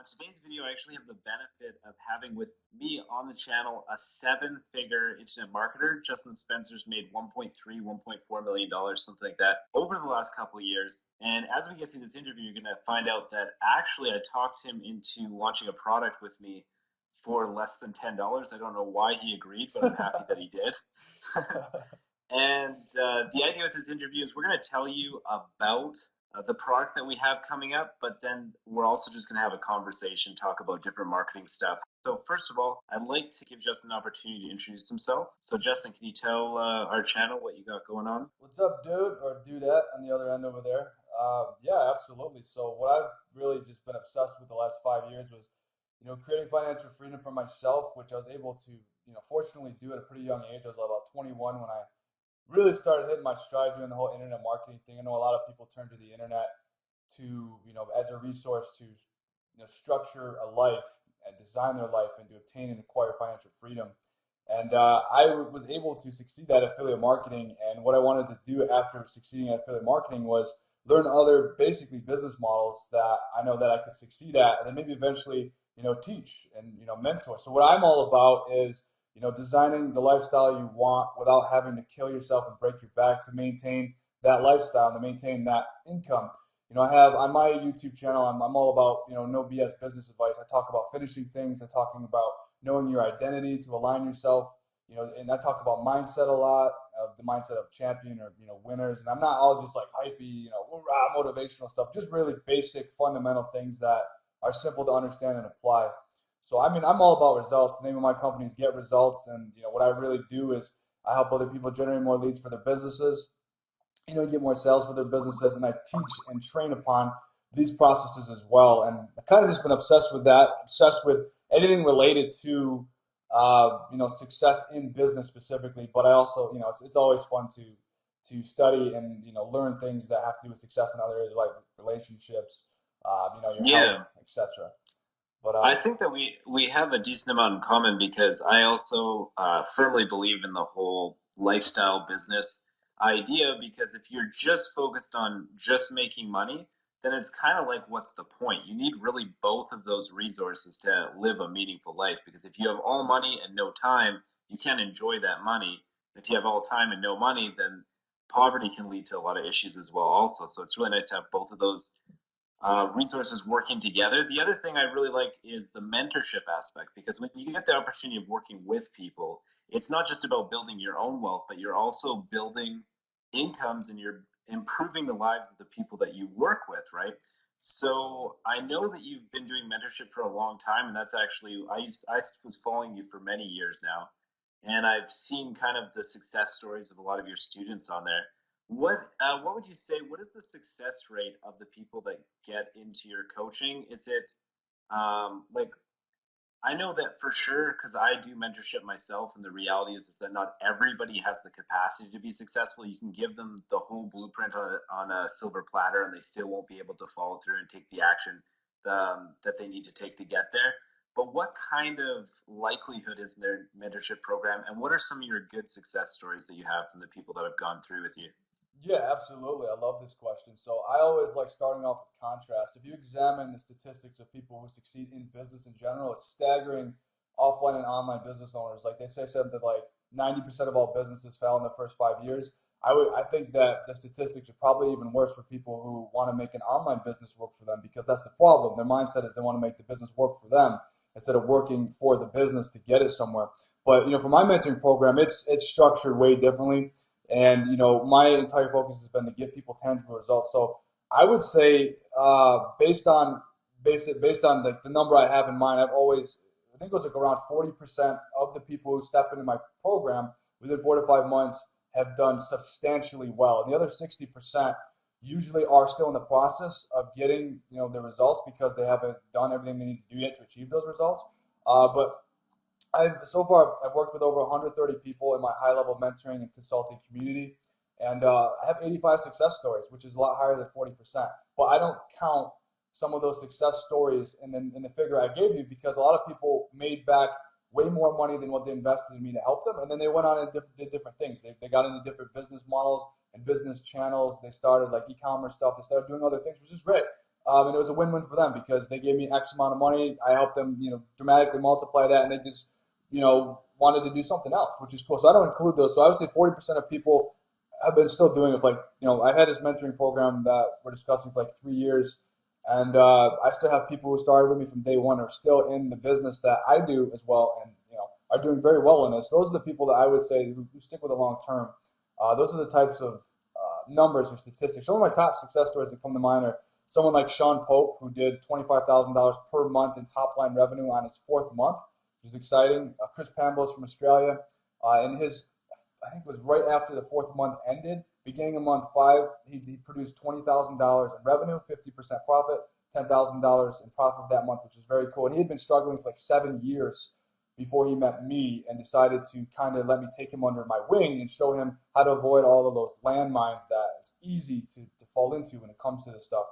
On today's video, I actually have the benefit of having with me on the channel a seven-figure internet marketer. Justin Spencer's made 1.3, $1.4 million, something like that, over the last couple of years. And as we get through this interview, you're going to find out that actually I talked him into launching a product with me for less than $10. I don't know why he agreed, but I'm happy that he did. And the idea with this interview is we're going to tell you about the product that we have coming up, but then we're also just going to have a conversation, talk about different marketing stuff. So first of all, I'd like to give Justin an opportunity to introduce himself. So Justin, can you tell our channel what you got going on? What's up, dude, or dudette on the other end over there? Yeah, absolutely. So what I've really just been obsessed with the last 5 years was, creating financial freedom for myself, which I was able to, fortunately do at a pretty young age. I was about 21 when I really started hitting my stride doing the whole internet marketing thing. I know a lot of people turn to the internet to, as a resource to, structure a life and design their life and to obtain and acquire financial freedom. And I was able to succeed at affiliate marketing. And what I wanted to do after succeeding at affiliate marketing was learn other basically business models that I know that I could succeed at, and then maybe eventually, teach and, mentor. So what I'm all about is, designing the lifestyle you want without having to kill yourself and break your back to maintain that lifestyle and to maintain that income. I have on my YouTube channel, I'm all about, no BS business advice. I talk about finishing things. I'm talking about knowing your identity to align yourself, and I talk about mindset a lot, the mindset of champion or, winners. And I'm not all just like hypey, hoorah, motivational stuff, just really basic, fundamental things that are simple to understand and apply. So, I'm all about results. The name of my company is Get Results. And, what I really do is I help other people generate more leads for their businesses, get more sales for their businesses. And I teach and train upon these processes as well. And I've kind of just been obsessed with that, obsessed with anything related to, success in business specifically. But I also, it's always fun to study and, learn things that have to do with success in other areas like relationships, your health, etc. But I think that we have a decent amount in common because I also firmly believe in the whole lifestyle business idea, because if you're just focused on just making money, then it's kind of like, what's the point? You need really both of those resources to live a meaningful life, because if you have all money and no time, you can't enjoy that money. If you have all time and no money, then poverty can lead to a lot of issues as well also. So it's really nice to have both of those resources working together. The other thing I really like is the mentorship aspect, because when you get the opportunity of working with people, it's not just about building your own wealth, but you're also building incomes and you're improving the lives of the people that you work with, right? So I know that you've been doing mentorship for a long time, and that's actually, I was following you for many years now, and I've seen kind of the success stories of a lot of your students on there. What would you say? What is the success rate of the people that get into your coaching? Is it like, I know that for sure because I do mentorship myself, and the reality is that not everybody has the capacity to be successful. You can give them the whole blueprint on a silver platter, and they still won't be able to follow through and take the action that they need to take to get there. But what kind of likelihood is in their mentorship program, and what are some of your good success stories that you have from the people that have gone through with you? Yeah, absolutely. I love this question. So I always like starting off with contrast. If you examine the statistics of people who succeed in business in general, it's staggering. Offline and online business owners, like they say something like 90% of all businesses fail in the first 5 years. I think that the statistics are probably even worse for people who want to make an online business work for them, because that's the problem. Their mindset is they want to make the business work for them instead of working for the business to get it somewhere. But for my mentoring program, it's structured way differently. And my entire focus has been to get people tangible results. So I would say, based on the number I have in mind, I think it was like around 40% of the people who step into my program within 4 to 5 months have done substantially well. And the other 60% usually are still in the process of getting the results, because they haven't done everything they need to do yet to achieve those results. But I've worked with over 130 people in my high-level mentoring and consulting community, and I have 85 success stories, which is a lot higher than 40%. But I don't count some of those success stories in the figure I gave you, because a lot of people made back way more money than what they invested in me to help them, and then they went on and did different things. They got into different business models and business channels. They started like e-commerce stuff. They started doing other things, which is great. And it was a win-win for them because they gave me X amount of money. I helped them, dramatically multiply that, and they just, wanted to do something else, which is cool. So I don't include those. So I would say 40% of people have been still doing it. For I've had this mentoring program that we're discussing for like 3 years, and I still have people who started with me from day one are still in the business that I do as well, and are doing very well in this. Those are the people that I would say who stick with it long term. Those are the types of numbers or statistics. Some of my top success stories that come to mind are someone like Sean Pope, who did $25,000 per month in top line revenue on his fourth month, which is exciting. Chris Pambos from Australia, in his, I think it was right after the fourth month ended, beginning of month 5, he produced $20,000 in revenue, 50% profit, $10,000 in profit that month, which is very cool. And he had been struggling for like 7 years before he met me and decided to kind of let me take him under my wing and show him how to avoid all of those landmines that it's easy to fall into when it comes to this stuff.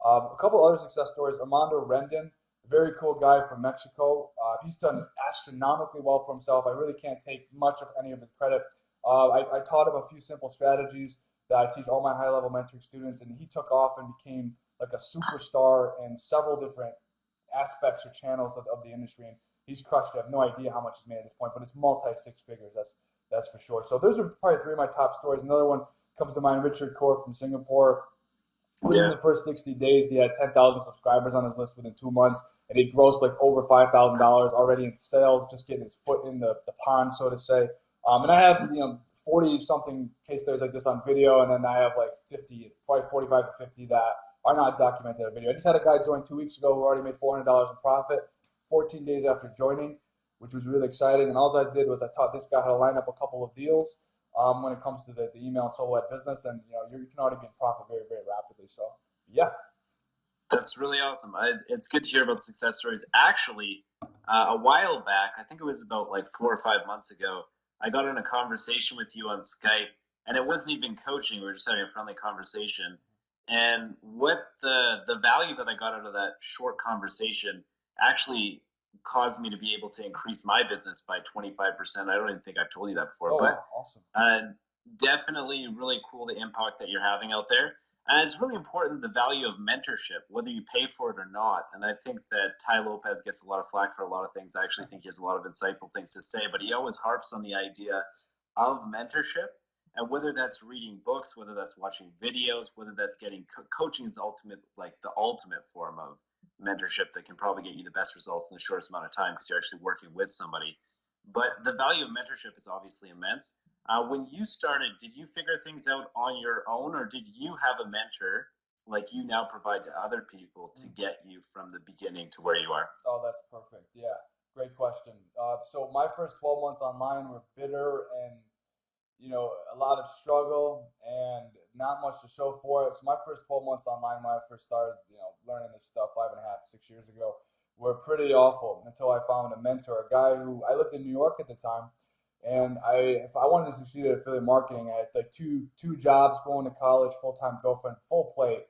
A couple other success stories. Armando Rendon, a very cool guy from Mexico. He's done astronomically well for himself. I really can't take much of any of his credit. I taught him a few simple strategies that I teach all my high-level mentoring students, and he took off and became like a superstar in several different aspects or channels of the industry. And he's crushed it. I have no idea how much he's made at this point, but it's multi-six figures. That's for sure. So those are probably 3 of my top stories. Another one comes to mind, Richard Kaur from Singapore. Within the first 60 days, he had 10,000 subscribers on his list within 2 months, and he grossed like over $5,000 already in sales, just getting his foot in the pond, so to say. And I have 40-something case studies like this on video, and then I have like 50, probably 45 to 50 that are not documented on video. I just had a guy join 2 weeks ago who already made $400 in profit 14 days after joining, which was really exciting. And all I did was I taught this guy how to line up a couple of deals when it comes to the email and solo business, and you can already be in profit very, very rapidly. So yeah, that's really awesome. It's good to hear about success stories. Actually, a while back, I think it was about like 4 or 5 months ago, I got in a conversation with you on Skype, and it wasn't even coaching. We were just having a friendly conversation. And what the value that I got out of that short conversation actually caused me to be able to increase my business by 25%. I don't even think I've told you that before, but awesome. Definitely really cool the impact that you're having out there. And it's really important, the value of mentorship, whether you pay for it or not. And I think that Tai Lopez gets a lot of flack for a lot of things. I actually think he has a lot of insightful things to say, but he always harps on the idea of mentorship. And whether that's reading books, whether that's watching videos, whether that's getting coaching is the ultimate form of mentorship that can probably get you the best results in the shortest amount of time because you're actually working with somebody. But the value of mentorship is obviously immense. When you started, did you figure things out on your own, or did you have a mentor like you now provide to other people to get you from the beginning to where you are? Oh, that's perfect. Yeah, great question. So my first 12 months online were bitter and, a lot of struggle and not much to show for it. So my first 12 months online when I first started, learning this stuff 5.5, 6 years ago were pretty awful until I found a mentor, a guy who I lived in New York at the time. And if I wanted to succeed at affiliate marketing, I had like two jobs, going to college, full-time girlfriend, full plate.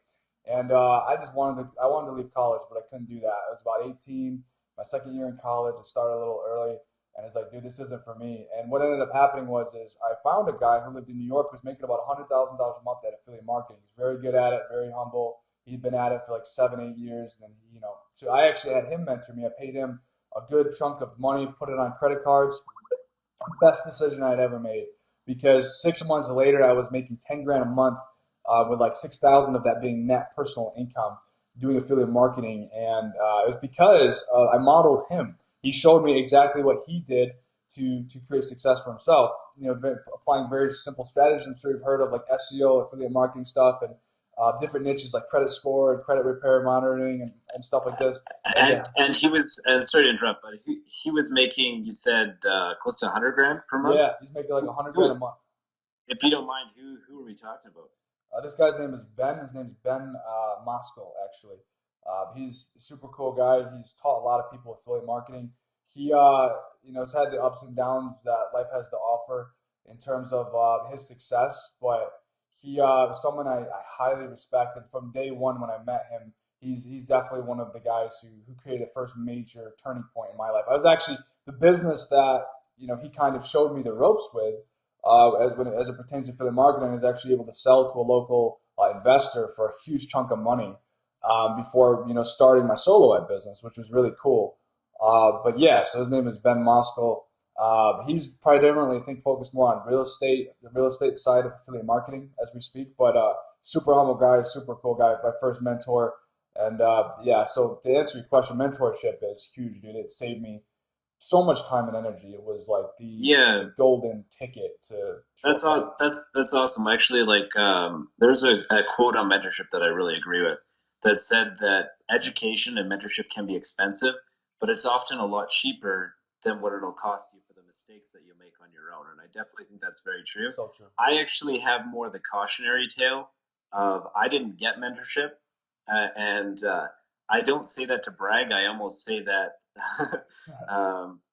And I wanted to leave college, but I couldn't do that. I was about 18, my second year in college. I started a little early, and it's like, dude, this isn't for me. And what ended up happening is I found a guy who lived in New York who was making about $100,000 a month at affiliate marketing. He's very good at it, very humble. He'd been at it for like 7, 8 years, and so I actually had him mentor me. I paid him a good chunk of money, put it on credit cards. Best decision I'd ever made, because 6 months later I was making 10 grand a month, with like 6,000 of that being net personal income doing affiliate marketing. And it was because I modeled him. He showed me exactly what he did to create success for himself, applying very simple strategies I'm sure you've heard of, like SEO, affiliate marketing stuff, and different niches like credit score and credit repair monitoring and stuff like this. And he was, sorry to interrupt, but he was making, you said, close to 100 grand per month? Yeah, he's making like 100 grand a month. If you don't mind, who are we talking about? This guy's name is Ben. His name is Ben Moskal, actually. He's a super cool guy. He's taught a lot of people affiliate marketing. He, has had the ups and downs that life has to offer in terms of his success, but he was someone I highly respected from day one when I met him. He's definitely one of the guys who created the first major turning point in my life. I was actually the business that he kind of showed me the ropes with, as it pertains to affiliate marketing. I was actually able to sell to a local investor for a huge chunk of money. before starting my solo ed business, which was really cool. But yeah, so his name is Ben Moskal. He's predominantly, I think, focused more on real estate, the real estate side of affiliate marketing as we speak. But super humble guy, super cool guy, my first mentor. And yeah, so to answer your question, mentorship is huge, dude. It saved me so much time and energy. It was like the Yeah, golden ticket to that's shortcut. all. That's awesome. Actually, like there's a quote on mentorship that I really agree with that said that education and mentorship can be expensive, but it's often a lot cheaper than what it'll cost you for the mistakes that you make on your own. And I definitely think that's very true. So true. I actually have more the cautionary tale of I didn't get mentorship, and I don't say that to brag. I almost say that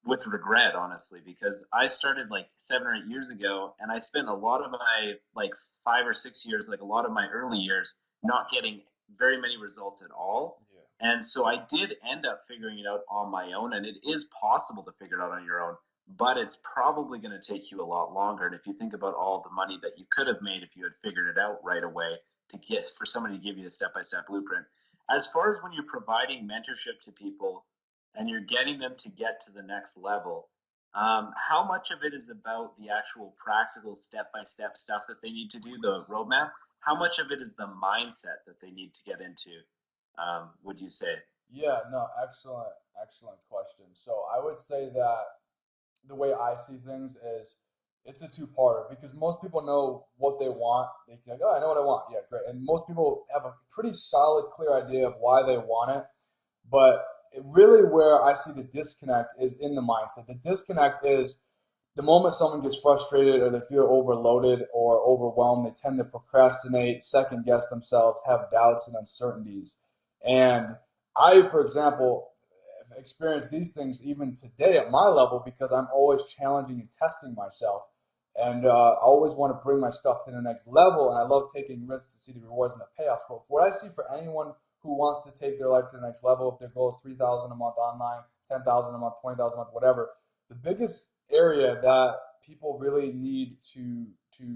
with regret, honestly, because I started like 7 or 8 years ago, and I spent a lot of my like 5 or 6 years, like a lot of my early years, not getting very many results at all. Yeah. And so I did end up figuring it out on my own, and it is possible to figure it out on your own, but it's probably going to take you a lot longer. And if you think about all the money that you could have made if you had figured it out right away, to get for somebody to give you the step-by-step blueprint. As far as when you're providing mentorship to people and you're getting them to get to the next level, how much of it is about the actual practical step-by-step stuff that they need to do, the roadmap? How much of it is the mindset that they need to get into, would you say? Yeah, no, excellent question. So I would say that the way I see things is it's a two-parter because most people know what they want. They can like, oh, I know what I want. Yeah, great. And most people have a pretty solid, clear idea of why they want it. But really, where I see the disconnect is in the mindset. The disconnect is the moment someone gets frustrated or they feel overloaded or overwhelmed, they tend to procrastinate, second guess themselves, have doubts and uncertainties. And I, for example, have experienced these things even today at my level because I'm always challenging and testing myself. And I always want to bring my stuff to the next level. And I love taking risks to see the rewards and the payoffs. But what I see for anyone who wants to take their life to the next level, if their goal is 3,000 a month online, 10,000 a month, 20,000 a month, whatever, the biggest area that people really need to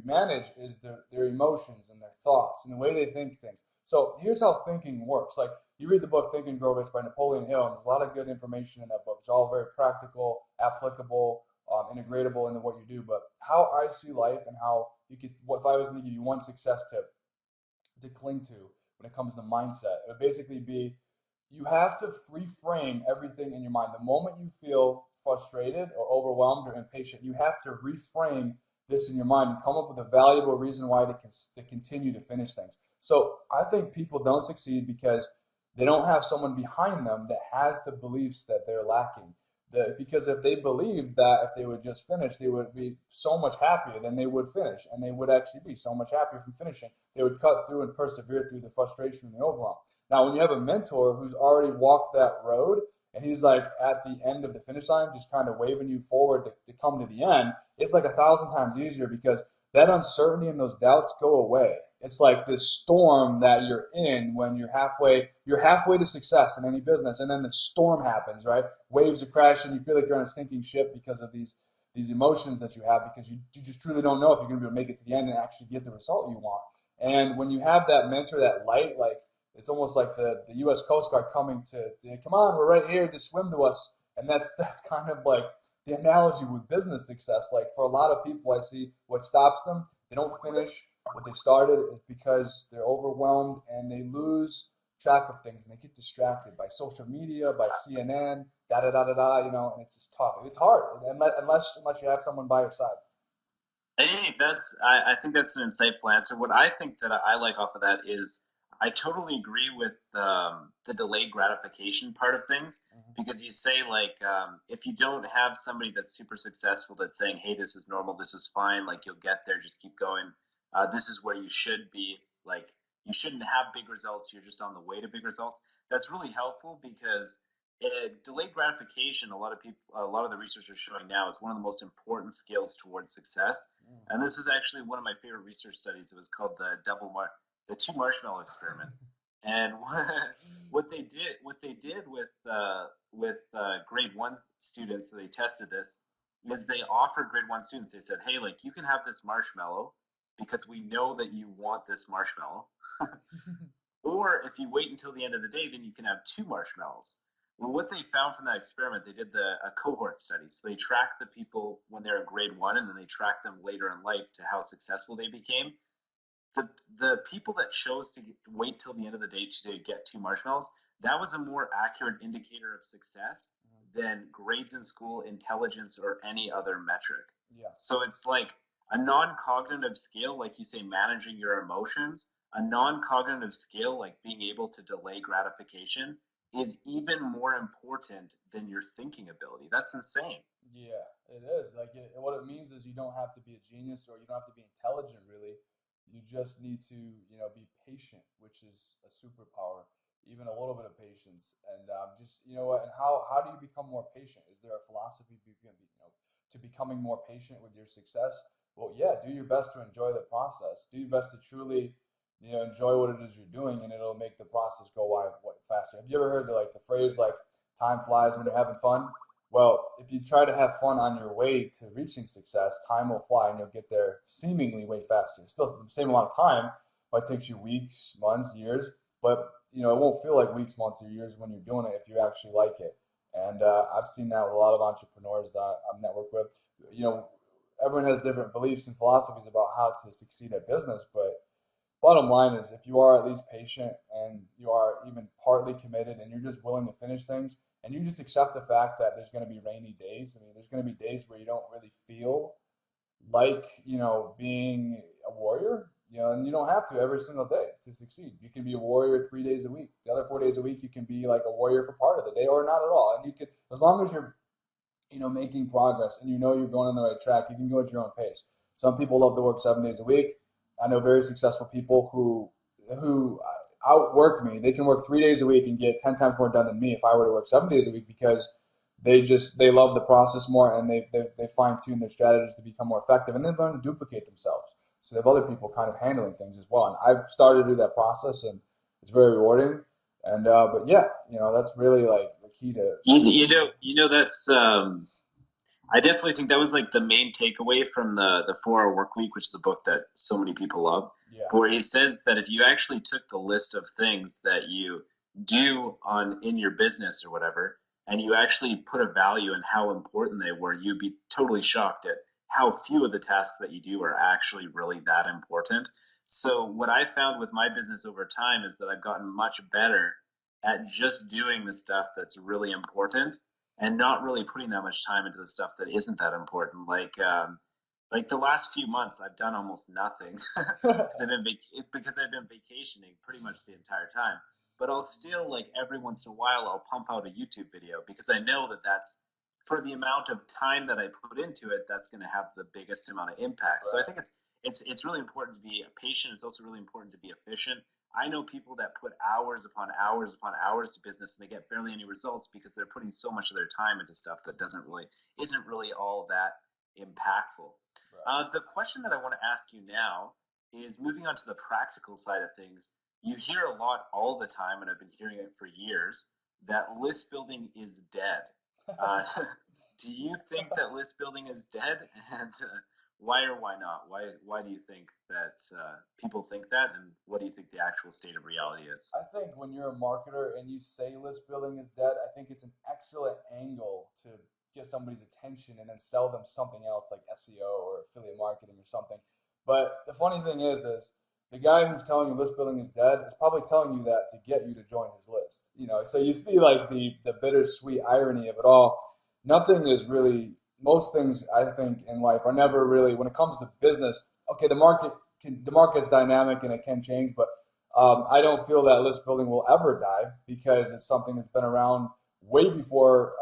manage is their emotions and their thoughts and the way they think things. So here's how thinking works. Like you read the book Think and Grow Rich by Napoleon Hill, and there's a lot of good information in that book. It's all very practical, applicable, integratable into what you do. But how I see life and how you could, what if I was going to give you one success tip to cling to when it comes to mindset, it would basically be you have to reframe everything in your mind. The moment you feel frustrated or overwhelmed or impatient, you have to reframe this in your mind and come up with a valuable reason why to continue to finish things. So I think people don't succeed because they don't have someone behind them that has the beliefs that they're lacking. Because if they believed that if they would just finish, they would be so much happier than they would finish. And they would actually be so much happier from finishing. They would cut through and persevere through the frustration and the overwhelm. Now, when you have a mentor who's already walked that road and he's like at the end of the finish line, just kind of waving you forward to come to the end, it's like 1,000 times easier because that uncertainty and those doubts go away. It's like this storm that you're in when you're halfway to success in any business, and then the storm happens, right? Waves are crashing, you feel like you're on a sinking ship because of these emotions that you have because you just truly don't know if you're going to be able to make it to the end and actually get the result you want. And when you have that mentor, that light, like it's almost like the U.S. Coast Guard coming to come on, we're right here, just swim to us. And that's kind of like the analogy with business success. Like for a lot of people, I see what stops them. They don't finish what they started is because they're overwhelmed and they lose track of things and they get distracted by social media, by CNN, da da da da da, and it's just tough. It's hard unless you have someone by your side. Hey, I think that's an insightful answer. What I think that I like off of that is I totally agree with the delayed gratification part of things Mm-hmm. because you say like if you don't have somebody that's super successful that's saying, hey, this is normal, this is fine, like you'll get there, just keep going. This is where you should be. It's like you shouldn't have big results. You're just on the way to big results. That's really helpful because delayed gratification, a lot of the research is showing now, is one of the most important skills towards success. And this is actually one of my favorite research studies. It was called the two marshmallow experiment. And what they did with grade one students, that they tested this, is they offered grade one students. They said, "Hey, like you can have this marshmallow because we know that you want this marshmallow." Or if you wait until the end of the day, then you can have 2 marshmallows. Well, what they found from that experiment, they did a cohort study. So they tracked the people when they're in grade one, and then they tracked them later in life to how successful they became. The people that chose to wait till the end of the day to get 2 marshmallows, that was a more accurate indicator of success than grades in school, intelligence, or any other metric. Yeah. So it's like a non-cognitive skill, like you say, managing your emotions, a non-cognitive skill like being able to delay gratification is even more important than your thinking ability. That's insane. Yeah, it is. Like what it means is you don't have to be a genius or you don't have to be intelligent really. You just need to, be patient, which is a superpower. Even a little bit of patience, and just what. And how do you become more patient? Is there a philosophy to becoming more patient with your success? Well, yeah, do your best to enjoy the process. Do your best to truly, enjoy what it is you're doing, and it'll make the process go faster. Have you ever heard the phrase like "time flies when you're having fun"? Well, if you try to have fun on your way to reaching success, time will fly and you'll get there seemingly way faster. Still the same amount of time, but it takes you weeks, months, years. But it won't feel like weeks, months, or years when you're doing it if you actually like it. And I've seen that with a lot of entrepreneurs that I've networked with. Everyone has different beliefs and philosophies about how to succeed at business, but bottom line is if you are at least patient and you are even partly committed and you're just willing to finish things and you just accept the fact that there's going to be rainy days. I mean, there's going to be days where you don't really feel like, being a warrior, and you don't have to every single day to succeed. You can be a warrior 3 days a week. The other 4 days a week, you can be like a warrior for part of the day or not at all. And you can, as long as you're, making progress and you're going on the right track, you can go at your own pace. Some people love to work 7 days a week. I know very successful people who outwork me. They can work 3 days a week and get 10 times more done than me if I were to work 7 days a week because they love the process more and they fine tune their strategies to become more effective and then learn to duplicate themselves. So they have other people kind of handling things as well. And I've started to do that process and it's very rewarding. And but yeah, that's really like the key to That's I definitely think that was like the main takeaway from the 4 Hour Work Week, which is a book that so many people love. yeah. Where he says that if you actually took the list of things that you do in your business or whatever, and you actually put a value in how important they were, you'd be totally shocked at how few of the tasks that you do are actually really that important. So what I found with my business over time is that I've gotten much better at just doing the stuff that's really important and not really putting that much time into the stuff that isn't that important. Like the last few months, I've done almost nothing because I've been vacationing pretty much the entire time. But I'll still, like, every once in a while, I'll pump out a YouTube video because I know that that's for the amount of time that I put into it, that's going to have the biggest amount of impact. So I think it's really important to be patient. It's also really important to be efficient. I know people that put hours upon hours upon hours to business and they get barely any results because they're putting so much of their time into stuff that isn't really all that impactful. Right. The question that I want to ask you now is moving on to the practical side of things. You hear a lot all the time, and I've been hearing it for years, that list building is dead. Do you think that list building is dead? And why or why not? Why do you think that people think that? And what do you think the actual state of reality is? I think when you're a marketer and you say list building is dead, I think it's an excellent angle to get somebody's attention and then sell them something else like SEO or affiliate marketing or something. But the funny thing is the guy who's telling you list building is dead is probably telling you that to get you to join his list. So you see like the bittersweet irony of it all. Nothing is really, most things I think in life are never really, when it comes to business, okay, the market's dynamic and it can change, but I don't feel that list building will ever die because it's something that's been around way before,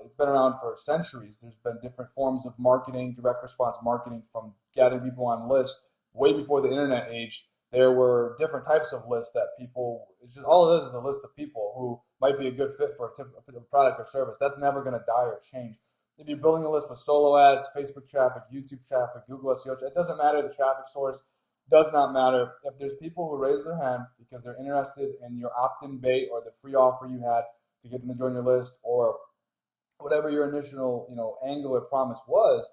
it's been around for centuries. There's been different forms of marketing, direct response marketing, from gathering people on lists way before the internet age. There were different types of lists that people, it's just all it is a list of people who might be a good fit for a product or service. That's never going to die or change. If you're building a list with solo ads, Facebook traffic, YouTube traffic, Google SEO, it doesn't matter. The traffic source does not matter. If there's people who raise their hand because they're interested in your opt-in bait or the free offer you had to get them to join your list or whatever your initial angle or promise was,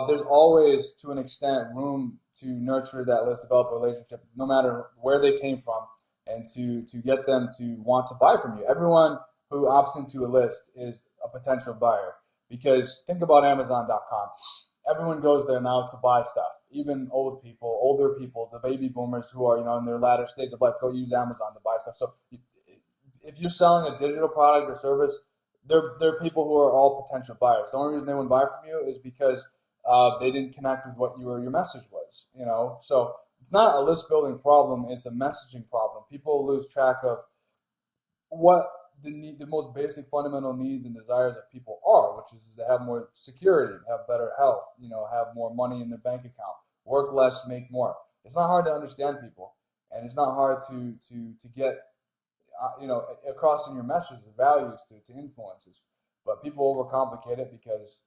there's always, to an extent, room to nurture that list, develop a relationship, no matter where they came from. and to get them to want to buy from you. Everyone who opts into a list is a potential buyer, because think about Amazon.com. Everyone goes there now to buy stuff. Even older people, the baby boomers who are in their latter stage of life, go use Amazon to buy stuff. So if you're selling a digital product or service, they're people who are all potential buyers. The only reason they wouldn't buy from you is because they didn't connect with what your message was. So it's not a list building problem; it's a messaging problem. People lose track of what the most basic fundamental needs and desires of people are, which is to have more security, have better health, have more money in their bank account, work less, make more. It's not hard to understand people, and it's not hard to get across in your message the values to influences. But people overcomplicate it because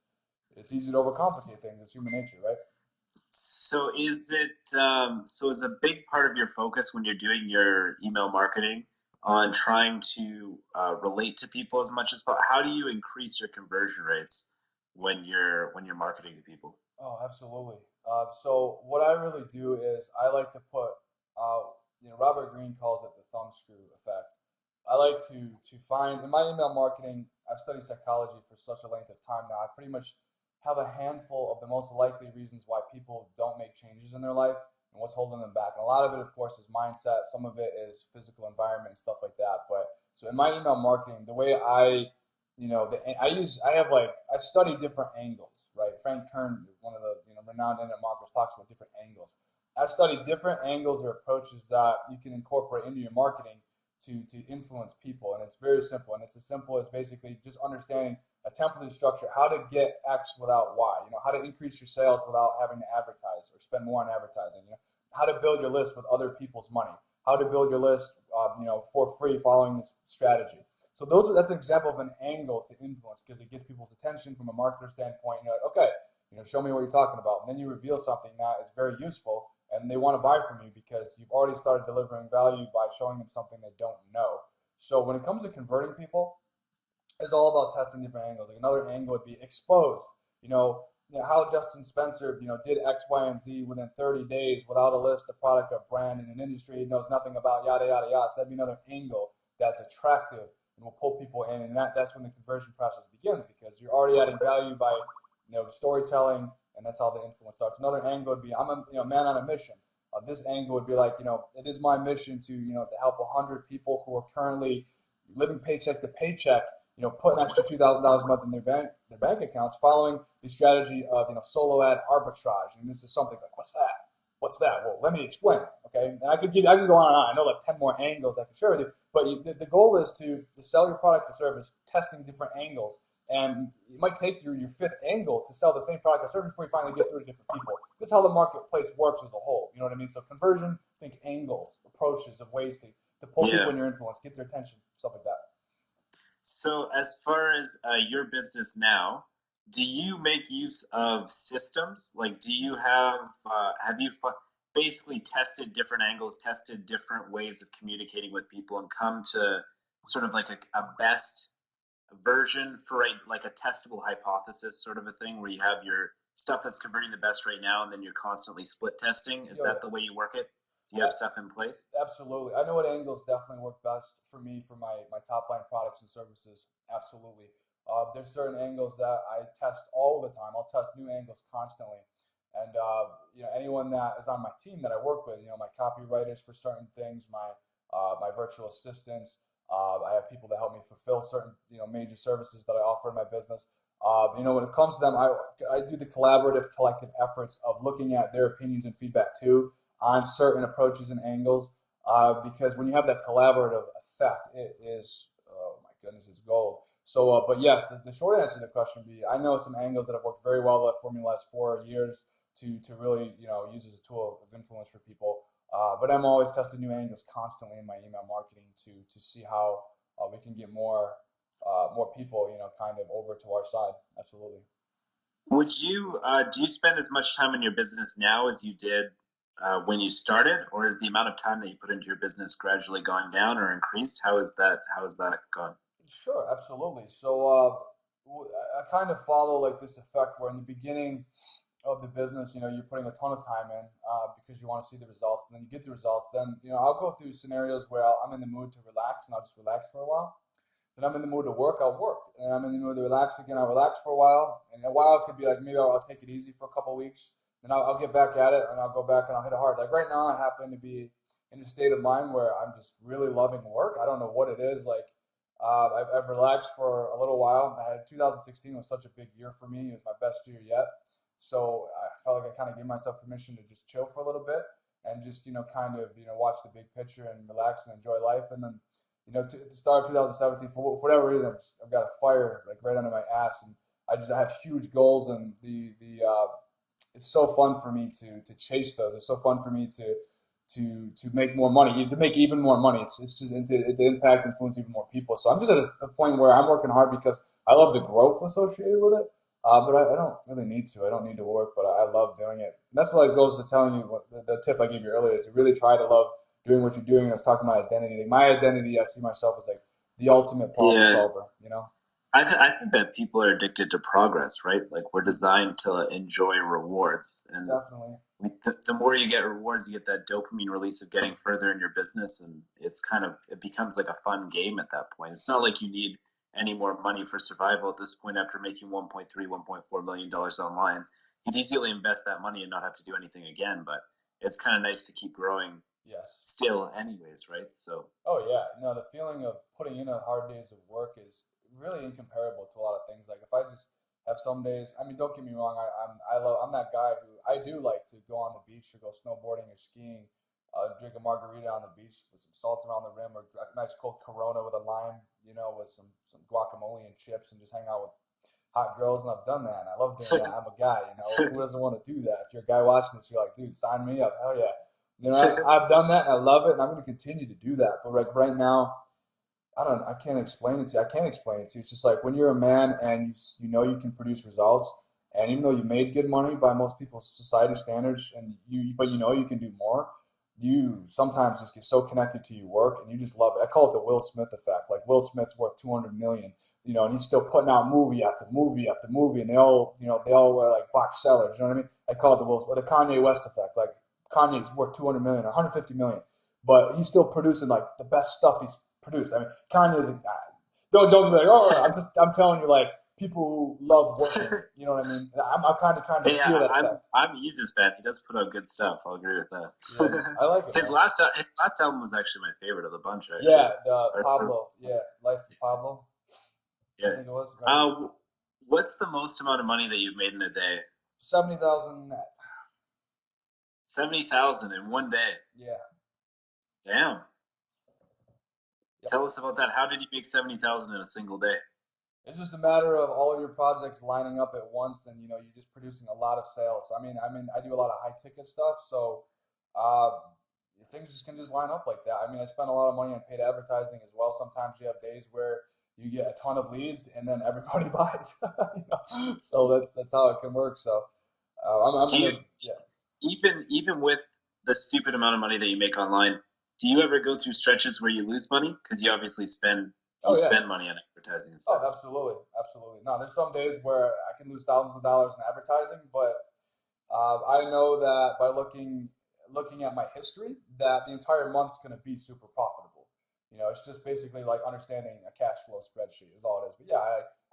it's easy to overcomplicate things. It's human nature, right? So is a big part of your focus when you're doing your email marketing on trying to relate to people as much as possible? How do you increase your conversion rates when you're marketing to people? Oh, absolutely. So what I really do is I like to put, Robert Greene calls it the thumb screw effect. I like to find in my email marketing. I've studied psychology for such a length of time now. I pretty much have a handful of the most likely reasons why people don't make changes in their life and what's holding them back. And a lot of it, of course, is mindset. Some of it is physical environment and stuff like that. But so in my email marketing, the way I study different angles, right? Frank Kern, one of the renowned internet marketers, talks about different angles. I study different angles or approaches that you can incorporate into your marketing to influence people. And it's very simple. And it's as simple as basically just understanding a template structure, how to get X without Y, how to increase your sales without having to advertise or spend more on advertising, how to build your list with other people's money, how to build your list, for free following this strategy. So that's an example of an angle to influence, because it gets people's attention from a marketer standpoint. You're like, okay, show me what you're talking about. And then you reveal something that is very useful, and they want to buy from you because you've already started delivering value by showing them something they don't know. So when it comes to converting people, it's all about testing different angles. Like another angle would be exposed. How Justin Spencer, did X, Y, and Z within 30 days without a list, a product, a brand in an industry he knows nothing about, yada, yada, yada. So that'd be another angle that's attractive and will pull people in. And that's when the conversion process begins, because you're already adding value by, storytelling, and that's how the influence starts. Another angle would be, I'm a man on a mission. This angle would be like, it is my mission to help 100 people who are currently living paycheck to paycheck, put an extra $2,000 a month in their bank accounts, following the strategy of solo ad arbitrage. And this is something like, what's that? What's that? Well, let me explain it. Okay, and I could go on and on. I know like 10 more angles I can share with you, but the goal is to sell your product or service, testing different angles. And it might take you your fifth angle to sell the same product or service before you finally get through to different people. This is how the marketplace works as a whole. You know what I mean? So conversion, think angles, approaches of ways to pull people in your influence, get their attention, stuff like that. So as far as your business now, do you make use of systems? Like, do you have you basically tested different angles, tested different ways of communicating with people, and come to sort of like a best version for like a testable hypothesis sort of a thing, where you have your stuff that's converting the best right now, and then you're constantly split testing? Is that the way you work it? Do you have stuff in place? Absolutely. I know what angles definitely work best for me for my top line products and services. Absolutely. There's certain angles that I test all the time. I'll test new angles constantly. And, anyone that is on my team that I work with, my copywriters for certain things, my virtual assistants, I have people that help me fulfill certain, major services that I offer in my business. When it comes to them, I do the collaborative collective efforts of looking at their opinions and feedback too on certain approaches and angles, because when you have that collaborative effect, it is, oh my goodness, it's gold. So, but yes, the short answer to the question would be, I know some angles that have worked very well for me the last 4 years to really, use as a tool of influence for people. But I'm always testing new angles constantly in my email marketing to see how we can get more people, kind of over to our side. Absolutely. Would you do you spend as much time in your business now as you did when you started, or is the amount of time that you put into your business gradually gone down or increased? How is that gone? Sure, absolutely. So I kind of follow like this effect where in the beginning of the business, you're putting a ton of time in because you want to see the results, and then you get the results. Then, I'll go through scenarios where I'm in the mood to relax, and I'll just relax for a while. Then I'm in the mood to work, I'll work. And I'm in the mood to relax again, I'll relax for a while. And a while could be like maybe I'll take it easy for a couple of weeks. Then I'll get back at it, and I'll go back and I'll hit it hard. Like right now, I happen to be in a state of mind where I'm just really loving work. I don't know what it is. Like I've relaxed for a little while. 2016 was such a big year for me. It was my best year yet. So I felt like I kind of gave myself permission to just chill for a little bit and just, kind of, watch the big picture and relax and enjoy life. And then, to start 2017, for whatever reason, I've got a fire like right under my ass, and I have huge goals, and it's so fun for me to chase those. It's so fun for me to make more money, to make even more money. It's just to impact, influence even more people. So I'm just at a point where I'm working hard because I love the growth associated with it. But I don't really need to. I don't need to work, but I love doing it. And that's what it goes to telling you what the tip I gave you earlier is to really try to love doing what you're doing. And I was talking about identity. Like my identity, I see myself as like the ultimate problem solver. I think that people are addicted to progress, right? Like we're designed to enjoy rewards, and Definitely. the more you get rewards, you get that dopamine release of getting further in your business, and it becomes like a fun game at that point. It's not like you need any more money for survival at this point after making 1.4 million dollars online. You could easily invest that money and not have to do anything again, but it's kind of nice to keep growing Yes. still anyways, right? So Oh yeah. No, the feeling of putting in a hard days of work is really incomparable to a lot of things. Like if I just have some days, I mean, don't get me wrong, I'm that guy who I do like to go on the beach or go snowboarding or skiing, drink a margarita on the beach with some salt around the rim, or a nice cold Corona with a lime, with some guacamole and chips, and just hang out with hot girls. And I've done that, and I love doing that. I'm a guy, who doesn't want to do that? If you're a guy watching this, you're like, dude, sign me up, hell yeah. I've done that, and I love it, and I'm going to continue to do that. But like right now, I can't explain it to you. I can't explain it to you. It's just like when you're a man and you know you can produce results, and even though you made good money by most people's society standards, but you can do more. You sometimes just get so connected to your work, and you just love it. I call it the Will Smith effect. Like Will Smith's worth 200 million, and he's still putting out movie after movie after movie, and they all are like box sellers. You know what I mean? I call it the Kanye West effect. Like Kanye's worth 200 million, 150 million, but he's still producing like the best stuff he's produced. I mean, Kanye's a guy. Don't be like, oh, I'm telling you, like people who love working. You know what I mean? I'm kind of trying to yeah, feel that effect. I'm Yeezus fan. He does put out good stuff. I'll agree with that. Yeah, I like it. His last album was actually my favorite of the bunch. Actually. Yeah, the Pablo. Yeah, Life of Pablo. Yeah. I think it was. Right? What's the most amount of money that you've made in a day? 70,000 net. 70,000 in one day. Yeah. Damn. Yep. Tell us about that. How did you make 70,000 in a single day? It's just a matter of all of your projects lining up at once, and you're just producing a lot of sales. I mean, I do a lot of high ticket stuff, so things can just line up like that. I mean, I spend a lot of money on paid advertising as well. Sometimes you have days where you get a ton of leads, and then everybody buys. So that's how it can work. So even with the stupid amount of money that you make online, do you ever go through stretches where you lose money? Because you obviously spend money on advertising and stuff. Oh, absolutely. No, there's some days where I can lose thousands of dollars in advertising, but I know that by looking at my history, that the entire month's going to be super profitable. It's just basically like understanding a cash flow spreadsheet is all it is. But yeah,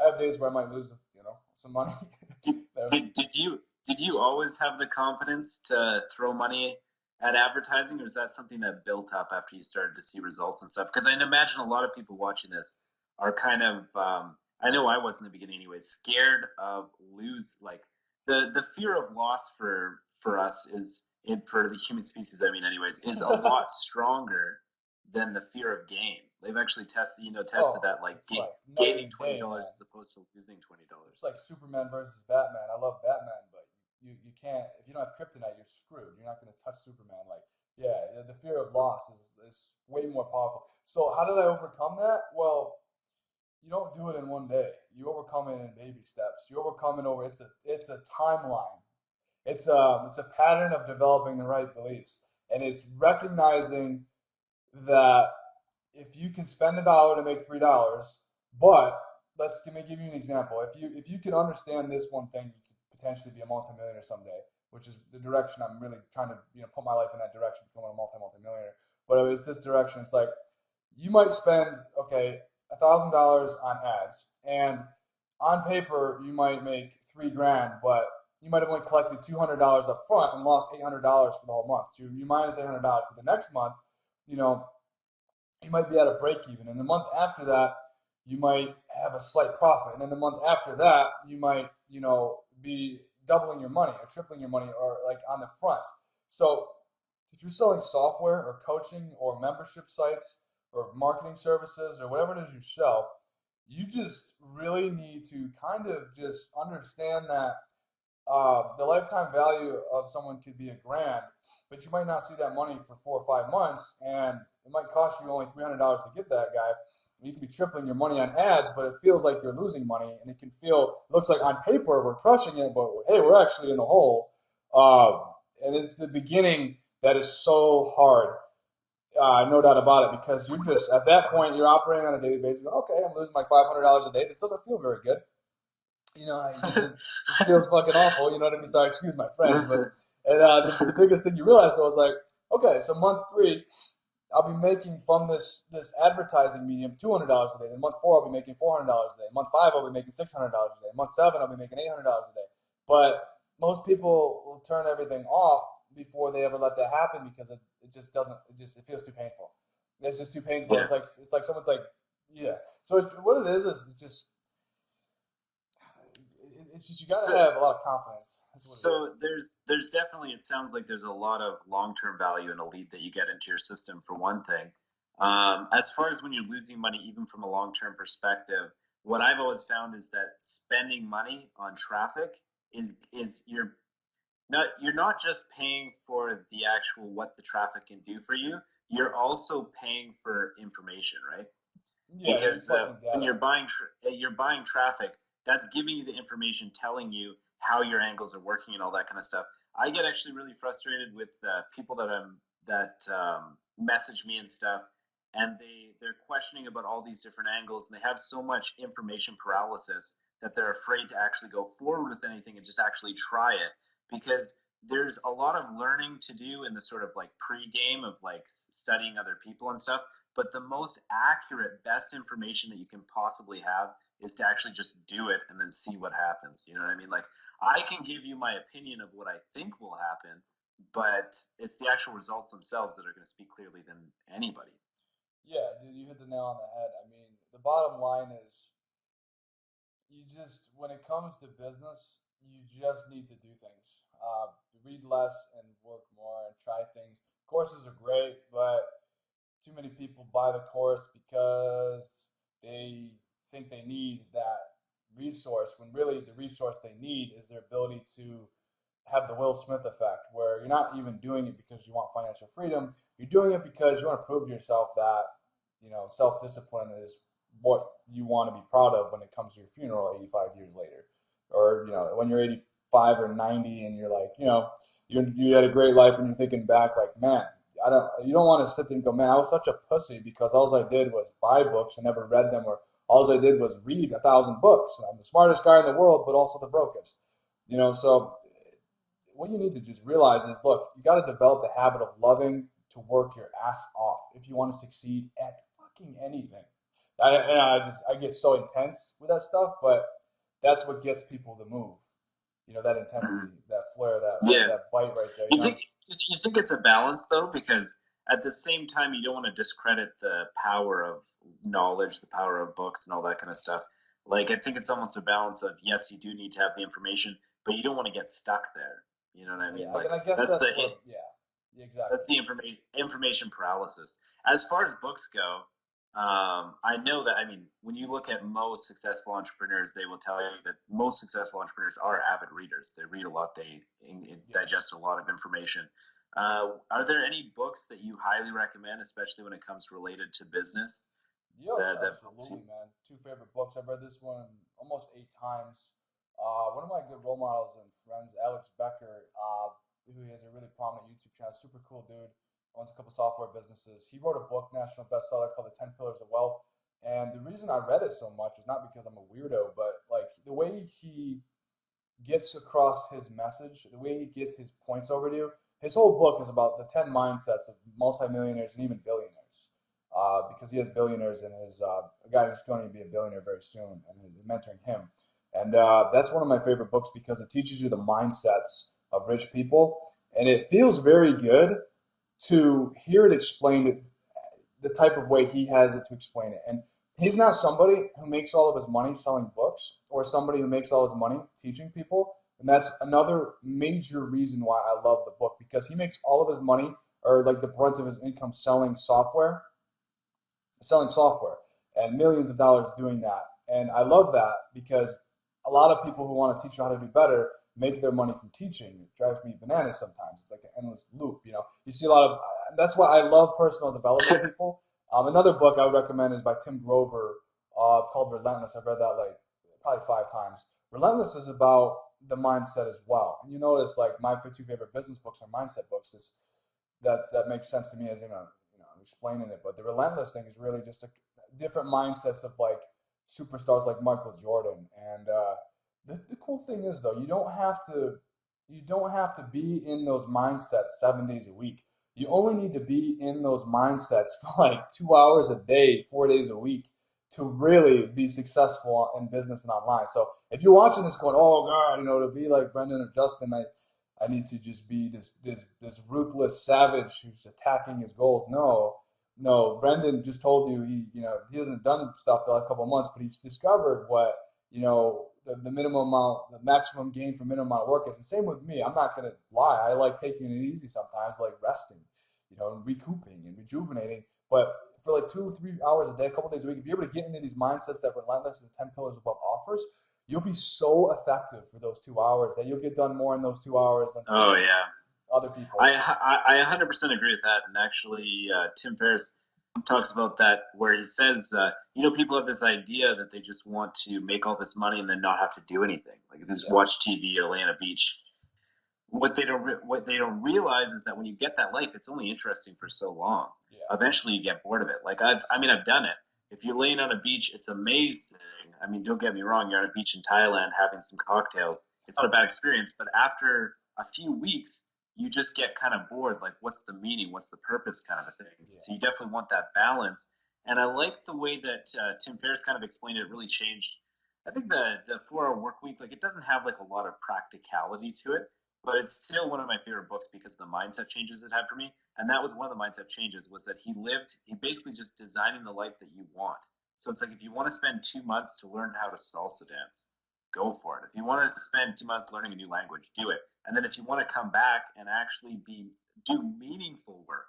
I have days where I might lose, some money. Did you always have the confidence to throw money at advertising, or is that something that built up after you started to see results and stuff? Because I imagine a lot of people watching this are kind of, I know I was in the beginning anyway, scared of like the fear of loss for us for the human species, is a lot stronger than the fear of gain. They've actually tested that, like gaining $20 as opposed to losing $20. It's like Superman versus Batman. I love Batman, but you can't, if you don't have kryptonite, you're screwed. You're not going to touch Superman. Like, yeah, the fear of loss is way more powerful. So how did I overcome that? Well, you don't do it in one day. You overcome it in baby steps. You overcome it over. It's a timeline. It's a pattern of developing the right beliefs, and it's recognizing that if you can spend $1 to make $3, but let me give you an example. If you can understand this one thing, you could potentially be a multimillionaire someday, which is the direction I'm really trying to, put my life in that direction, becoming a multimillionaire. But it's this direction. It's like you might spend, okay, $1,000 on ads, and on paper you might make $3,000, but you might have only collected $200 up front and lost $800 for the whole month. So you minus $800 for the next month. You might be at a break even, and the month after that you might have a slight profit, and then the month after that you might be doubling your money or tripling your money, or like on the front. So if you're selling software or coaching or membership sites or marketing services or whatever it is you sell, you just really need to kind of just understand that the lifetime value of someone could be $1,000, but you might not see that money for 4 or 5 months, and it might cost you only $300 to get that guy. You could be tripling your money on ads, but it feels like you're losing money, and it looks like on paper we're crushing it, but hey, we're actually in the hole. And it's the beginning that is so hard, no doubt about it, because you're just, at that point, you're operating on a daily basis. Okay, I'm losing like $500 a day. This doesn't feel very good. This feels fucking awful. You know what I mean? Sorry, excuse my French, but the biggest thing you realize though is like, okay, so month 3, I'll be making from this advertising medium $200 a day. Then month 4, I'll be making $400 a day. Month 5, I'll be making $600 a day. Month 7, I'll be making $800 a day. But most people will turn everything off before they ever let that happen, because it just doesn't. It feels too painful. It's just too painful. Yeah. It's like someone's like, yeah. So what it is just. It's just, you got to have a lot of confidence. So there's definitely, it sounds like there's a lot of long-term value in a lead that you get into your system, for one thing. As far as when you're losing money, even from a long-term perspective, what I've always found is that spending money on traffic is you're not just paying for the actual what the traffic can do for you. You're also paying for information, right? Yeah, because when you're buying traffic, that's giving you the information, telling you how your angles are working and all that kind of stuff. I get actually really frustrated with people that message me and stuff, and they're questioning about all these different angles, and they have so much information paralysis that they're afraid to actually go forward with anything and just actually try it, because there's a lot of learning to do in the sort of like pre-game of like studying other people and stuff. But the most accurate, best information that you can possibly have is to actually just do it and then see what happens. You know what I mean? Like, I can give you my opinion of what I think will happen, but it's the actual results themselves that are going to speak clearly than anybody. Yeah, dude, you hit the nail on the head. I mean, the bottom line is, when it comes to business, you just need to do things. Read less and work more and try things. Courses are great, but too many people buy the course because they think they need that resource, when really the resource they need is their ability to have the Will Smith effect, where you're not even doing it because you want financial freedom. You're doing it because you want to prove to yourself that, self-discipline is what you want to be proud of when it comes to your funeral 85 years later. Or, when you're 85 or 90 and you're like, you had a great life and you're thinking back like, man, you don't want to sit there and go, man, I was such a pussy because all I did was buy books and never read them, or all I did was read 1,000 books. I'm the smartest guy in the world, but also the brokest. So what you need to just realize is, look, you got to develop the habit of loving to work your ass off if you want to succeed at fucking anything. I get so intense with that stuff, but that's what gets people to move. That intensity, that flair, that bite right there. You think it's a balance though, because at the same time you don't want to discredit the power of knowledge, the power of books, and all that kind of stuff. Like, I think it's almost a balance of, yes, you do need to have the information, but you don't want to get stuck there. You know what I mean? Yeah, like, and I guess exactly. That's the information paralysis. As far as books go, I know that, when you look at most successful entrepreneurs, they will tell you that most successful entrepreneurs are avid readers. They read a lot. They digest a lot of information. Are there any books that you highly recommend, especially when it comes related to business? Absolutely, man. 2 favorite books. I've read this one almost 8 times. One of my good role models and friends, Alex Becker, who has a really prominent YouTube channel, super cool dude, owns a couple software businesses. He wrote a book, national bestseller, called The 10 Pillars of Wealth. And the reason I read it so much is not because I'm a weirdo, but like the way he gets across his message, the way he gets his points over to you. His whole book is about the 10 mindsets of multimillionaires and even billionaires. Because he has billionaires in his a guy who's going to be a billionaire very soon, and he's mentoring him. And that's one of my favorite books because it teaches you the mindsets of rich people, and it feels very good to hear it explained the type of way he has it to explain it. And he's not somebody who makes all of his money selling books or somebody who makes all his money teaching people. And that's another major reason why I love the book because he makes all of his money or like the brunt of his income selling software and millions of dollars doing that. And I love that because a lot of people who want to teach you how to do better make their money from teaching. It drives me bananas sometimes. It's like an endless loop, you know. You see a lot of that's why I love personal development people. Another book I would recommend is by Tim Grover called Relentless. I've read that like probably 5 times. Relentless is about the mindset as well. And you notice like my 2 favorite business books are mindset books. That makes sense to me as I'm explaining it. But the Relentless thing is really just a different mindsets of like superstars like Michael Jordan. And the cool thing is though, you don't have to be in those mindsets 7 days a week. You only need to be in those mindsets for like 2 hours a day, 4 days a week to really be successful in business and online. So if you're watching this going, oh God, to be like Brendan or Justin, I need to just be this ruthless savage who's attacking his goals. No, Brendan just told you he hasn't done stuff the last couple of months, but he's discovered what, the minimum amount, the maximum gain for minimum amount of work is. And same with me. I'm not going to lie. I like taking it easy sometimes, like resting, and recouping and rejuvenating. But for like 2-3 hours a day, a couple days a week, if you're able to get into these mindsets that Relentless and the 10 Pillars of Wealth offers, you'll be so effective for those 2 hours that you'll get done more in those 2 hours than Oh yeah, other people. I 100% agree with that. And actually, Tim Ferriss talks about that where he says, people have this idea that they just want to make all this money and then not have to do anything, like they just watch TV or lay on a beach. What they don't realize is that when you get that life, it's only interesting for so long. Yeah. Eventually, you get bored of it. Like I've done it. If you're laying on a beach, it's amazing. I mean, don't get me wrong. You're on a beach in Thailand having some cocktails. It's not a bad experience, but after a few weeks, you just get kind of bored. Like, what's the meaning? What's the purpose? Kind of a thing. Yeah. So you definitely want that balance. And I like the way that Tim Ferriss kind of explained it. It really changed. I think the 4-hour work week, like it doesn't have like a lot of practicality to it, but it's still one of my favorite books because of the mindset changes it had for me. And that was one of the mindset changes was that he basically just designing the life that you want. So it's like, if you want to spend 2 months to learn how to salsa dance, go for it. If you wanted to spend 2 months learning a new language, do it. And then if you want to come back and actually do meaningful work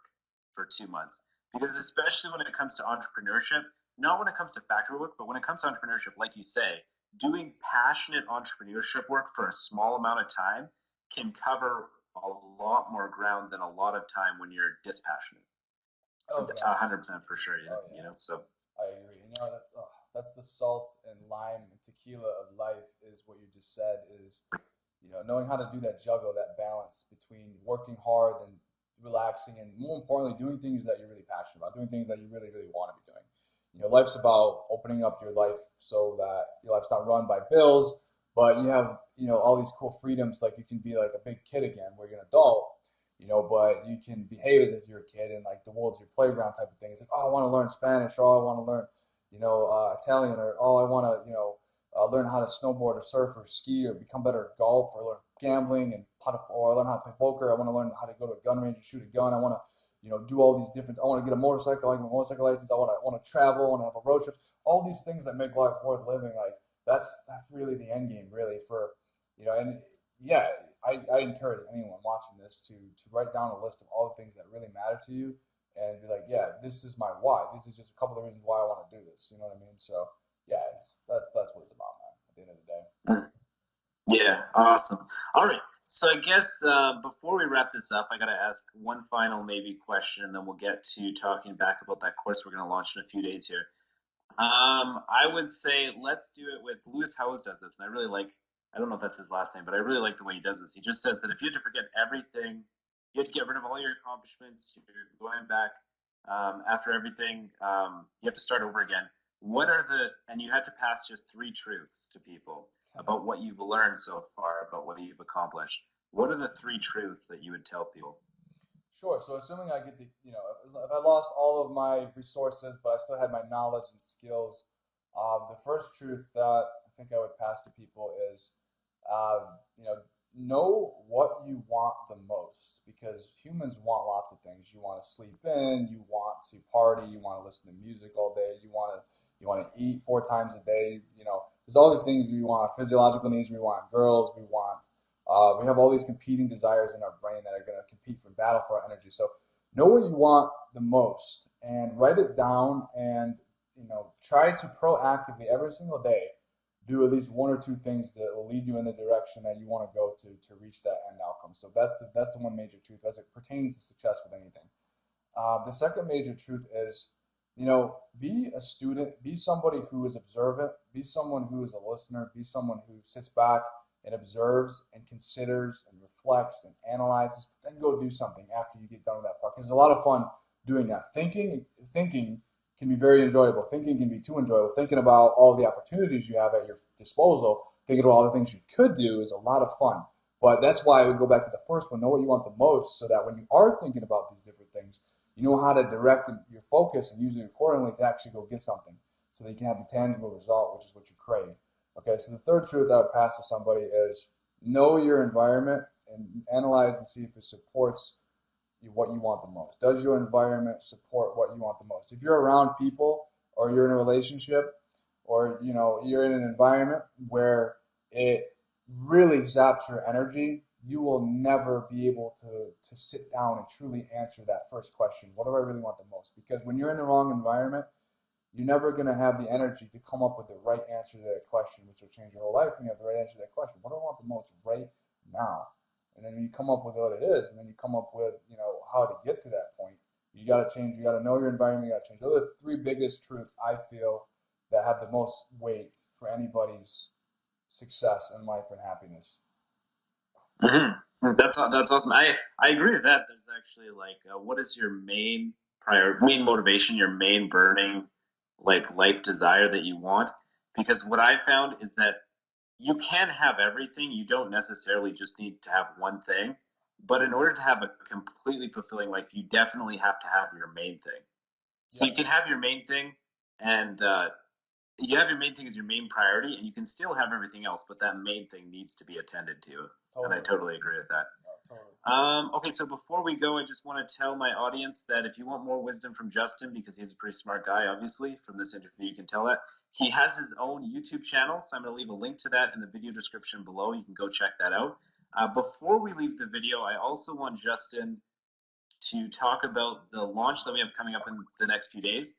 for 2 months, because especially when it comes to entrepreneurship, not when it comes to factory work, but when it comes to entrepreneurship, like you say, doing passionate entrepreneurship work for a small amount of time can cover a lot more ground than a lot of time when you're dispassionate. Oh, yes. 100% for sure. Yeah. So I agree. That's the salt and lime and tequila of life is what you just said is, knowing how to do that juggle, that balance between working hard and relaxing and more importantly, doing things that you're really passionate about, doing things that you really, really want to be doing. Life's about opening up your life so that your life's not run by bills, but you have, all these cool freedoms. Like you can be like a big kid again where you're an adult, but you can behave as if you're a kid and like the world's your playground type of thing. It's like, oh, I want to learn Spanish, or oh, I want to learn, Italian, or oh, I want to, learn how to snowboard or surf or ski or become better at golf or learn gambling or learn how to play poker. I want to learn how to go to a gun range and shoot a gun. I want to, do all these different. I want to get a motorcycle. I want a motorcycle license. I want to travel. I want to have a road trip. All these things that make life worth living. Like that's really the end game, really. For and yeah, I encourage anyone watching this to write down a list of all the things that really matter to you and be like, yeah, this is my why. This is just a couple of reasons why I want to do this. You know what I mean? So yeah, that's what it's about, man. At the end of the day. Yeah, awesome. All right. So I guess before we wrap this up, I got to ask one final maybe question, and then we'll get to talking back about that course we're going to launch in a few days here. I would say let's do it with Lewis Howes does this, and I really like. I don't know if that's his last name, but I really like the way he does this. He just says that if you had to forget everything, you have to get rid of all your accomplishments. You're going back after everything. You have to start over again. what are and you had to pass just three truths to people about what you've learned so far, about what you've accomplished. What are the three truths that you would tell people? Sure. So assuming I get if I lost all of my resources, but I still had my knowledge and skills, the first truth that I think I would pass to people is, uh, you know what you want the most, because humans want lots of things. You want to sleep in, you want to party, you want to listen to music all day, you want to eat 4 times a day. There's all the things we want, physiological needs. We want girls. We have all these competing desires in our brain that are going to compete for battle for our energy. So know what you want the most and write it down, and try to proactively every single day do at least one or two things that will lead you in the direction that you want to go to reach that end outcome. So that's the one major truth as it pertains to success with anything. The second major truth is, be a student, be somebody who is observant, be someone who is a listener, be someone who sits back and observes and considers and reflects and analyzes, then go do something after you get done with that part. Because it's a lot of fun doing that. Thinking can be very enjoyable. Thinking can be too enjoyable. Thinking about all the opportunities you have at your disposal, thinking about all the things you could do is a lot of fun. But that's why we go back to the first one, know what you want the most, so that when you are thinking about these different things, you know how to direct your focus and use it accordingly to actually go get something, so that you can have the tangible result, which is what you crave. Okay, so the third truth I would pass to somebody is, know your environment and analyze and see if it supports what you want the most. Does your environment support what you want the most? If you're around people, or you're in a relationship, or you're in an environment where it really zaps your energy, you will never be able to sit down and truly answer that first question. What do I really want the most? Because when you're in the wrong environment, you're never going to have the energy to come up with the right answer to that question, which will change your whole life when you have the right answer to that question. What do I want the most right now? And then you come up with what it is, and then you come up with, how to get to that point. You got to change. You got to know your environment. You got to change. Those are the three biggest truths I feel that have the most weight for anybody's success in life and happiness. Mm-hmm. That's awesome. I agree with that. There's actually what is your main motivation, your main burning life desire that you want? Because what I found is that you can have everything. You don't necessarily just need to have one thing. But in order to have a completely fulfilling life, you definitely have to have your main thing. So Yeah, you can have your main thing, and you have your main thing as your main priority, and you can still have everything else, but that main thing needs to be attended to. And I totally. totally agree with that. No, totally. Okay, so before we go, I just want to tell my audience that if you want more wisdom from Justin, because he's a pretty smart guy, obviously, from this interview, you can tell that. He has his own YouTube channel, so I'm going to leave a link to that in the video description below. You can go check that out. Before we leave the video, I also want Justin to talk about the launch that we have coming up in the next few days.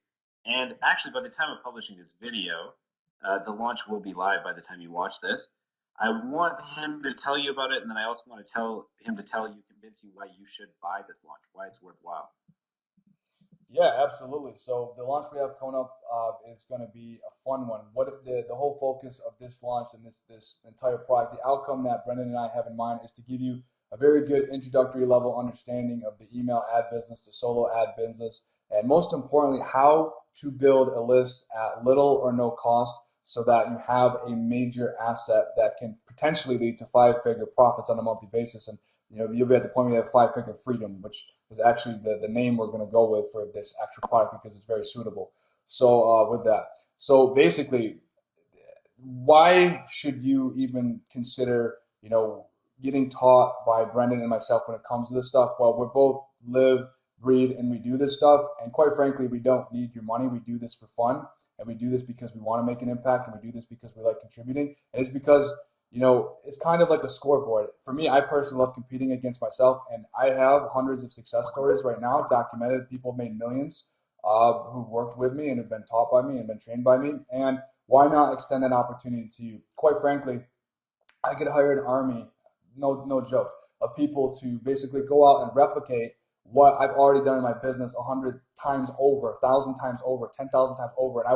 And actually, by the time of publishing this video, the launch will be live by the time you watch this. I want him to tell you about it, and then I also want to tell him to convince you why you should buy this launch, why it's worthwhile. Yeah, absolutely. So the launch we have coming up is going to be a fun one. What the whole focus of this launch and this entire product, the outcome that Brendan and I have in mind, is to give you a very good introductory level understanding of the email ad business, the solo ad business, and most importantly, how to build a list at little or no cost, so that you have a major asset that can potentially lead to 5-figure profits on a monthly basis. And you'll be at the point where you have 5-figure freedom, which is actually the name we're going to go with for this actual product, because it's very suitable. So with that, so basically, why should you even consider, getting taught by Brendan and myself when it comes to this stuff? Well, we both live, breathe, and we do this stuff. And quite frankly, we don't need your money. We do this for fun. And we do this because we want to make an impact. And we do this because we like contributing. And it's because, it's kind of like a scoreboard. For me, I personally love competing against myself. And I have hundreds of success stories right now documented. People have made millions who've worked with me and have been taught by me and been trained by me. And why not extend that opportunity to you? Quite frankly, I could hire an army, no joke, of people to basically go out and replicate what I've already done in my business 100 times over, 1,000 times over, 10,000 times over. And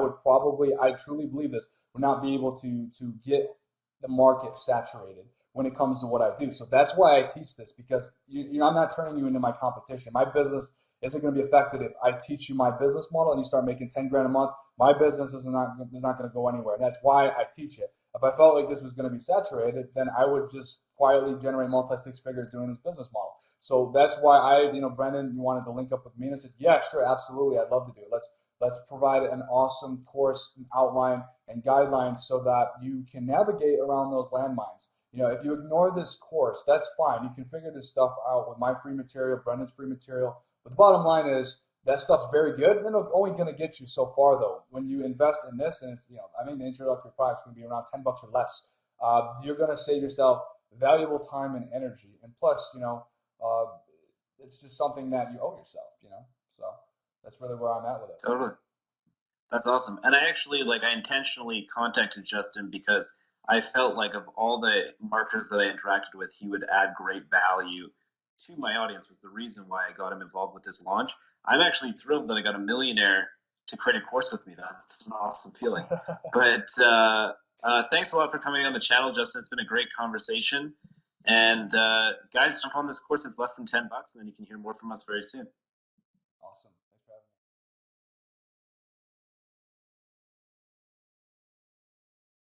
I truly believe this, would not be able to get the market saturated when it comes to what I do. So that's why I teach this, because I'm not turning you into my competition. My business is it going to be affected if I teach you my business model and you start making 10 grand a month? My business is not going to go anywhere. And that's why I teach it. If I felt like this was going to be saturated, then I would just quietly generate multi six figures doing this business model. So that's why Brendan, you wanted to link up with me, and I said, yeah, sure, absolutely, I'd love to do it. Let's provide an awesome course and outline and guidelines so that you can navigate around those landmines. If you ignore this course, that's fine. You can figure this stuff out with my free material, Brendan's free material. But the bottom line is that stuff's very good. And it's only going to get you so far, though. When you invest in this, and it's, I think the introductory product is going to be around $10 or less. You're going to save yourself valuable time and energy. And plus, it's just something that you owe yourself, So that's really where I'm at with it. Totally. That's awesome. And I intentionally contacted Justin because I felt like of all the marketers that I interacted with, he would add great value to my audience, was the reason why I got him involved with this launch. I'm actually thrilled that I got a millionaire to create a course with me. That's an awesome feeling. But thanks a lot for coming on the channel, Justin. It's been a great conversation. And guys, jump on this course. It's less than $10, and then you can hear more from us very soon.